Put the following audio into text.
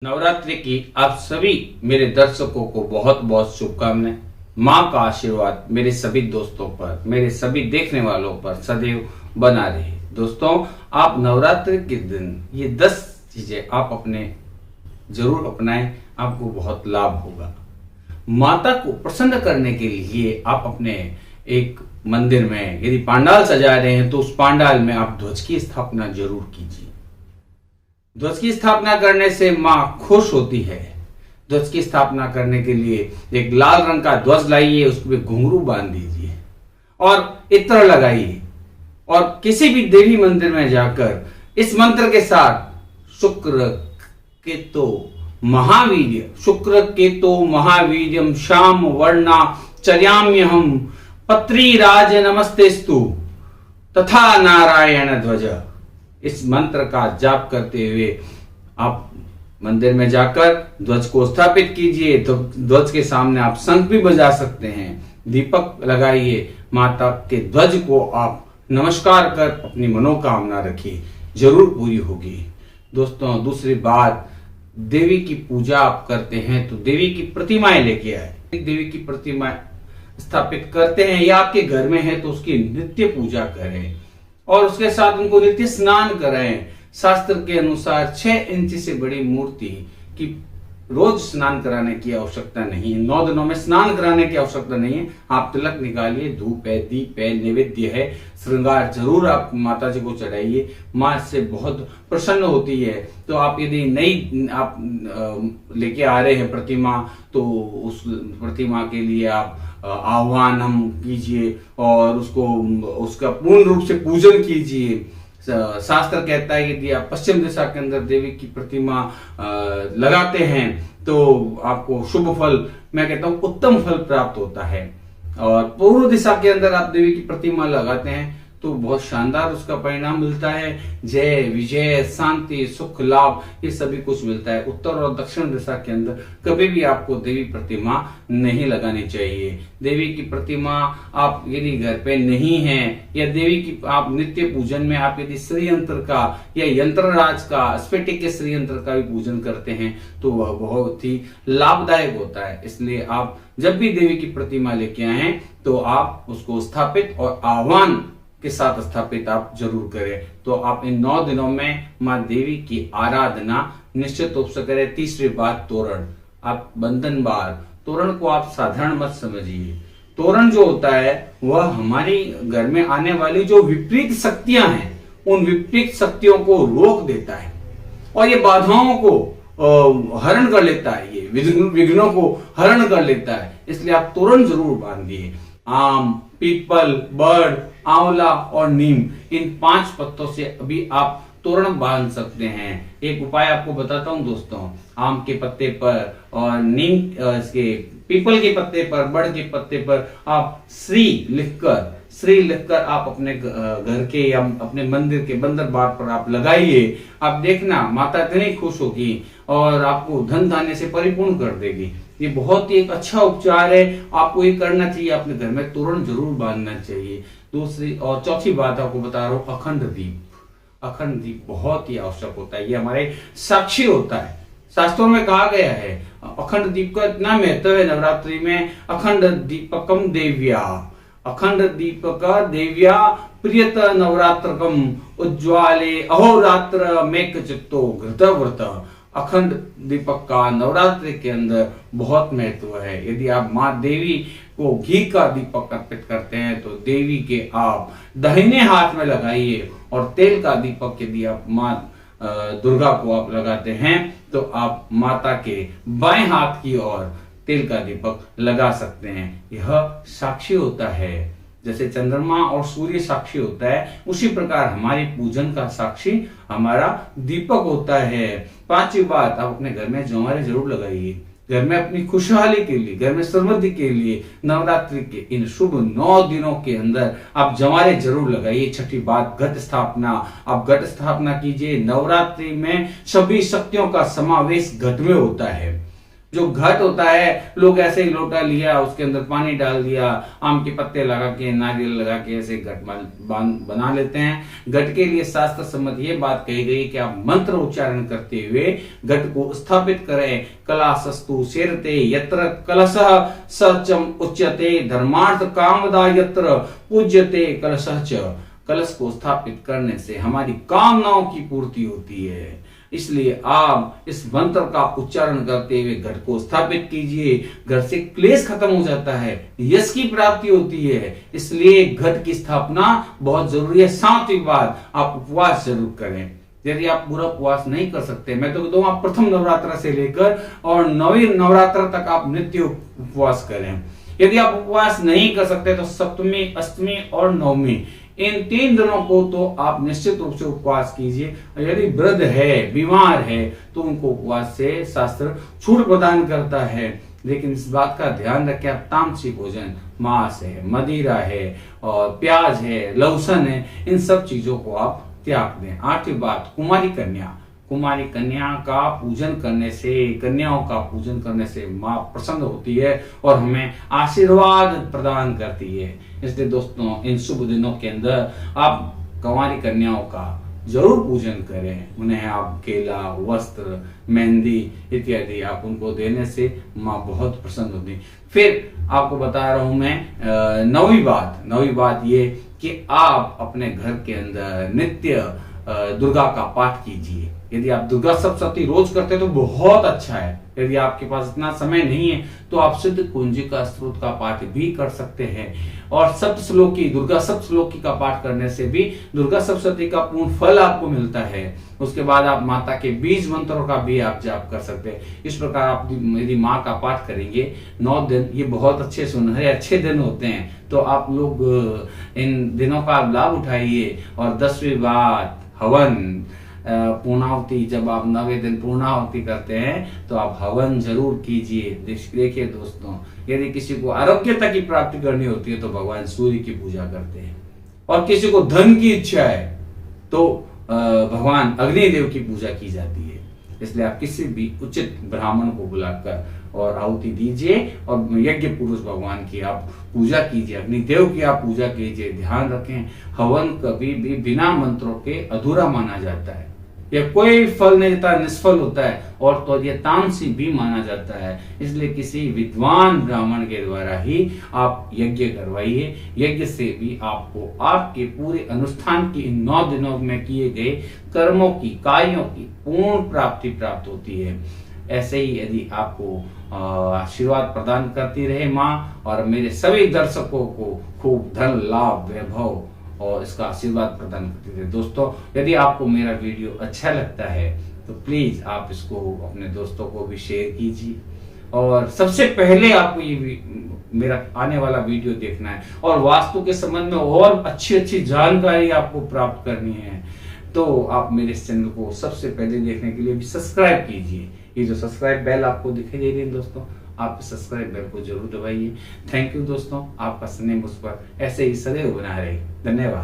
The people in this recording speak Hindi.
नवरात्रि की आप सभी मेरे दर्शकों को बहुत बहुत शुभकामनाएं। माँ का आशीर्वाद मेरे सभी दोस्तों पर, मेरे सभी देखने वालों पर सदैव बना रहे। दोस्तों, आप नवरात्रि के दिन ये 10 चीजें आप अपने जरूर अपनाएं, आपको बहुत लाभ होगा। माता को प्रसन्न करने के लिए आप अपने एक मंदिर में यदि पंडाल सजा रहे हैं तो उस पंडाल में आप ध्वज की स्थापना जरूर कीजिए। ध्वज की स्थापना करने से माँ खुश होती है। ध्वज की स्थापना करने के लिए एक लाल रंग का ध्वज लाइए, उसमें घुंघरू बांध दीजिए और इत्र लगाइए और किसी भी देवी मंदिर में जाकर इस मंत्र के साथ शुक्र केतो महावीर्य, शुक्र केतो महावीर्यम श्याम वर्णा चर्याम्यहम पत्री राज नमस्तेस्तु तथा नारायण ध्वज, इस मंत्र का जाप करते हुए आप मंदिर में जाकर ध्वज को स्थापित कीजिए। ध्वज के सामने आप शंख भी बजा सकते हैं, दीपक लगाइए, माता के ध्वज को आप नमस्कार कर अपनी मनोकामना रखिए, जरूर पूरी होगी। दोस्तों, दूसरी बात, देवी की पूजा आप करते हैं तो देवी की प्रतिमाएं लेके आए। देवी की प्रतिमा स्थापित करते हैं या आपके घर में है तो उसकी नित्य पूजा करें और उसके साथ उनको नित्य स्नान कराएं। शास्त्र के अनुसार 6 इंच से बड़ी मूर्ति की रोज स्नान कराने की आवश्यकता नहीं है, 9 दिनों में स्नान कराने की आवश्यकता नहीं है। आप तिलक निकालिए, धूप है, दीप है, नैवेद्य है, श्रृंगार जरूर आप माता जी को चढ़ाइए। माँ इससे बहुत प्रसन्न होती है। तो आप यदि नई आप लेके आ रहे हैं प्रतिमा तो उस प्रतिमा के लिए आप आह्वान हम कीजिए और उसका पूर्ण रूप से पूजन कीजिए। शास्त्र कहता है यदि आप पश्चिम दिशा के अंदर देवी की प्रतिमा लगाते हैं तो आपको शुभ फल, मैं कहता हूं उत्तम फल प्राप्त होता है। और पूर्व दिशा के अंदर आप देवी की प्रतिमा लगाते हैं तो बहुत शानदार उसका परिणाम मिलता है। जय विजय, शांति, सुख, लाभ, ये सभी कुछ मिलता है। उत्तर और दक्षिण दिशा के अंदर कभी भी आपको देवी प्रतिमा नहीं लगानी चाहिए। देवी की प्रतिमा आप यदि घर पे नहीं है या देवी की आप नित्य पूजन में आप यदि श्री यंत्र का या यंत्र राज का, स्फटिक के श्री यंत्र का भी पूजन करते हैं तो वह बहुत ही लाभदायक होता है। इसलिए आप जब भी देवी की प्रतिमा लेके आए तो आप उसको स्थापित और आह्वान के साथ स्थापित आप जरूर करें। तो आप इन 9 दिनों में माँ देवी की आराधना निश्चित रूप से करें। तीसरी बात, तोरण। आप बंधन बार, तोरण को आप साधारण मत समझिए। तोरण जो होता है वह हमारी घर में आने वाली जो विपरीत शक्तियां हैं उन विपरीत शक्तियों को रोक देता है और ये बाधाओं को हरण कर लेता है, ये विघ्नों को हरण कर लेता है। इसलिए आप तोरण जरूर बांधिए। आम, पीपल, बड़, आंवला और नीम, इन 5 पत्तों से अभी आप तोरण बांध सकते हैं। एक उपाय आपको बताता हूं दोस्तों, आम के पत्ते पर और नीम इसके पीपल के पत्ते पर, बड़ के पत्ते पर आप श्री लिखकर आप अपने घर के या अपने मंदिर के बंदर बार पर आप लगाइए। आप देखना माता इतनी खुश होगी और आपको धन धान्य से परिपूर्ण कर देगी। ये बहुत ही एक अच्छा उपचार है, आपको ये करना चाहिए। अपने घर में तोरण जरूर बांधना चाहिए। दूसरी और चौथी बात आपको बता रहा हूं, अखंड दीप। अखंड दीप बहुत ही आवश्यक होता है, ये हमारे साक्षी होता है। शास्त्रों में कहा गया है अखंड दीप का इतना महत्व है नवरात्रि में। अखंड दीपकम देव्या, अखंड दीपक देव्या प्रियत नवरात्रकम उज्ज्वाले अहोरात्र मेक चित्तो घृत व्रत। अखंड दीपक का नवरात्रि के अंदर बहुत महत्व है। यदि आप माँ देवी को घी का दीपक अर्पित करते हैं तो देवी के आप दाहिने हाथ में लगाइए और तेल का दीपक यदि आप माँ दुर्गा को आप लगाते हैं तो आप माता के बाएं हाथ की ओर तेल का दीपक लगा सकते हैं। यह साक्षी होता है, जैसे चंद्रमा और सूर्य साक्षी होता है उसी प्रकार हमारी पूजन का साक्षी हमारा दीपक होता है। 5वीं बात, आप अपने घर में जवारे जरूर लगाइए। घर में अपनी खुशहाली के लिए, घर में समृद्धि के लिए नवरात्रि के इन शुभ 9 दिनों के अंदर आप जवारे जरूर लगाइए। 6ठी बात, घट स्थापना। आप घट स्थापना कीजिए। नवरात्रि में सभी शक्तियों का समावेश घट में होता है। जो घट होता है, लोग ऐसे ही लोटा लिया, उसके अंदर पानी डाल दिया, आम के पत्ते लगा के, नारियल लगा के ऐसे घट बना लेते हैं। घट के लिए शास्त्र सम्मत ये बात कही गई कि आप मंत्र उच्चारण करते हुए घट को स्थापित करें। कलाशस्तु शेरते यत्र कलशः सचम उच्यते धर्मार्थ कामदा यत्र पूज्यते कलशः च। कलश को स्थापित करने से हमारी कामनाओं की पूर्ति होती है, इसलिए आप इस मंत्र का उच्चारण करते हुए घट को स्थापित कीजिए। घर से क्लेश खत्म हो जाता है, यश की प्राप्ति होती है, इसलिए घट की स्थापना बहुत जरूरी है। साथ ही बात आप उपवास जरूर करें। यदि आप पूरा उपवास नहीं कर सकते, मैं तो कहता हूं आप प्रथम नवरात्र से लेकर और नवी नवरात्र तक आप नित्य उपवास करें। यदि आप उपवास नहीं कर सकते तो सप्तमी, अष्टमी और नवमी, इन 3 दिनों को तो आप निश्चित रूप से उपवास कीजिए। यदि वृद्ध है, बीमार है, तो उनको उपवास से शास्त्र छूट प्रदान करता है। लेकिन इस बात का ध्यान रखें, आप तामसिक भोजन, मांस है, मदिरा है और प्याज है, लहसुन है, इन सब चीजों को आप त्याग दें। 8वीं बात, कुमारी कन्या। कुमारी कन्या का पूजन करने से, कन्याओं का पूजन करने से माँ प्रसन्न होती है और हमें आशीर्वाद प्रदान करती है। इसलिए दोस्तों, इन शुभ दिनों के अंदर आप कुमारी कन्याओं का जरूर पूजन करें। उन्हें आप केला, वस्त्र, मेहंदी इत्यादि आप उनको देने से माँ बहुत प्रसन्न होती है। फिर आपको बता रहा हूं मैं नौवीं बात ये कि आप अपने घर के अंदर नित्य दुर्गा का पाठ कीजिए। यदि आप दुर्गा सप्तशती रोज करते हैं तो बहुत अच्छा है। यदि आपके पास इतना समय नहीं है तो आप सिद्ध कुंजिका स्तोत्र का पाठ भी कर सकते हैं और सप्तश्लोकी, दुर्गा सप्तश्लोकी का पाठ करने से भी दुर्गा सप्तशती का पूर्ण फल आपको मिलता है। उसके बाद आप माता के बीज मंत्रों का भी आप जाप कर सकते हैं। इस प्रकार आप यदि माँ का पाठ करेंगे 9 दिन, ये बहुत अच्छे सुनहरे अच्छे दिन होते हैं, तो आप लोग इन दिनों का लाभ उठाइए। और 10वीं बात, हवन, पूर्णाहुति। जब आप 9वें दिन पूर्णाहुति करते हैं तो आप हवन जरूर कीजिए। देखिए दोस्तों, यदि किसी को आरोग्यता की प्राप्ति करनी होती है तो भगवान सूर्य की पूजा करते हैं, और किसी को धन की इच्छा है तो भगवान अग्निदेव की पूजा की जाती है। इसलिए आप किसी भी उचित ब्राह्मण को बुलाकर और आहुति दीजिए और यज्ञ पुरुष भगवान की आप पूजा कीजिए, अग्निदेव की आप पूजा कीजिए। ध्यान रखें, हवन कभी भी बिना मंत्रों के अधूरा माना जाता है, यह कोई फल नहीं देता, निष्फल होता है और तो यह तामसी भी माना जाता है। इसलिए किसी विद्वान ब्राह्मण के द्वारा ही आप यज्ञ करवाइए। यज्ञ से भी आपको आपके पूरे अनुष्ठान की इन 9 दिनों में किए गए कर्मों की, कार्यों की पूर्ण प्राप्ति प्राप्त होती है। ऐसे ही यदि आपको आशीर्वाद प्रदान करती रहे माँ और मेरे सभी दर्शकों को खूब धन, लाभ, वैभव और इसका आशीर्वाद प्रदान करते थे। दोस्तों, यदि आपको मेरा वीडियो अच्छा लगता है तो प्लीज आप इसको अपने दोस्तों को भी शेयर कीजिए और सबसे पहले आपको ये मेरा आने वाला वीडियो देखना है और वास्तु के संबंध में और अच्छी जानकारी आपको प्राप्त करनी है तो आप मेरे इस चैनल को सबसे पहले देखने के लिए भी सब्सक्राइब कीजिए। ये जो सब्सक्राइब बेल आपको दिखाई दे रही है दोस्तों, आप सब्सक्राइब बेल को जरूर दबाइए। थैंक यू दोस्तों, आपका स्नेह मुझ पर ऐसे ही सदैव बना रहे। धन्यवाद।